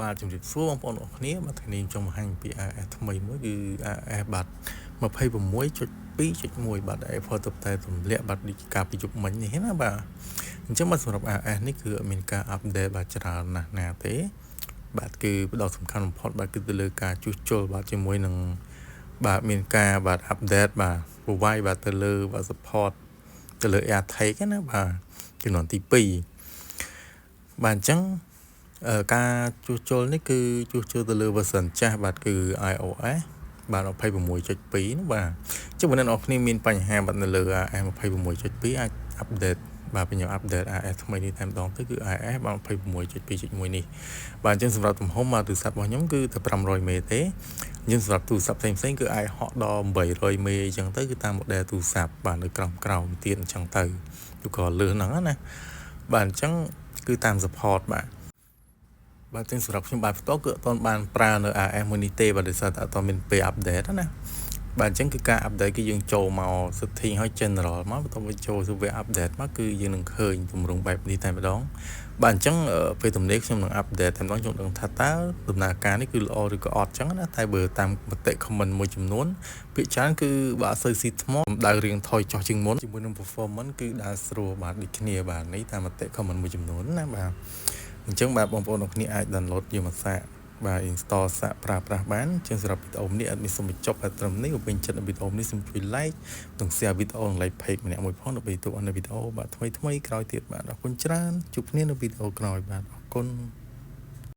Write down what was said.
បាទជំរាបសួរបងប្អូនអរគ្នាបាទថ្ងៃនេះខ្ញុំបង្ហាញពី AS ថ្មីមួយគឺ AS បាទ 26.2.1 បាទ Apple ទៅតែទម្លាក់បាទដូចការពីយប់មិញនេះណាបាទអញ្ចឹងបាទសម្រាប់ AS នេះគឺអត់មានការ update បាទច្រើនណាស់ណាទេបាទគឺផ្ដោតសំខាន់បំផុតបាទគឺទៅលើការជួសជុលបាទជាមួយនឹងបាទមានការបាទ update បាទ provide បាទទៅលើបាទ support ទៅលើ AirTag ណាបាទជំនាន់ទី2បាទអញ្ចឹងការជួសជុលនេះគឺជួសជុលទៅលើ version ចាស់បាទគឺ iOS បាទ 26.2 នោះបាទចុះបើអ្នកនរគ្នាមានបញ្ហាបាទនៅលើ iOS 26.2 អាច update បាទបញ្ញ update iOS ថ្មីនេះតែម្ដងទៅគឺ iOS បាទ 26.2.1 នេះបាទអញ្ចឹងសម្រាប់ទំហំបាទទូរស័ព្ទរបស់ខ្ញុំគឺតែ500មេទេអញ្ចឹងសម្រាប់ទូរស័ព្ទផ្សេងៗគឺអាចហក់ដល់800មេអញ្ចឹងទៅគឺតាម model ទូរស័ព្ទបាទនៅក្រោមទៀតអញ្ចឹងទៅឬក៏លឿនហ្នឹងណាបាទអញ្ចឹងគឺតាម support បាទចឹងសម្រាប់ខ្ញុំបាទផ្ទាល់គឺអត់ទាន់បានប្រើនៅ AS មួយនេះទេបាទដោយសារតែអត់ទាន់មានពេល update ណាបាទអញ្ចឹងគឺការ update គឺយើងចូលមក setting ហើយ general មកបន្ទាប់មកចូល software update មកគឺយើងនឹងឃើញទម្រង់បែបនេះតែម្ដងបាទអញ្ចឹងពេលទំនេរខ្ញុំនឹង update តែម្ដងខ្ញុំដឹងថាតើដំណើរការនេះគឺល្អឬក៏អត់អញ្ចឹងណាតែបើតាមមតិ comment មួយចំនួនភាគច្រើនគឺបើអត់សូវស៊ីថ្មកម្ដៅរៀងថយចុះជាងមុនជាមួយនឹង performance គឺដើរស្រួលបាទដូចគ្នាបាទនេះតាមមតិ comment មួយចំនួនណាបាទអញ្ចឹងបាទបងប្អូនអ្នកអាច download យកមកសាកបាទ install សាកប្រើប្រាស់បានជាងសម្រាប់វីដេអូនេះអត់មានសូមបញ្ចប់តែត្រឹមនេះបើពេញចិត្តវីដេអូនេះសូមជួយ like និង share វីដេអូនិង like page ម្នាក់មួយផងដើម្បីទទួលបានវីដេអូបាទថ្មីៗក្រោយទៀតបាទអរគុណច្រើនជួបគ្នានៅវីដេអូក្រោយបាទអរគុណ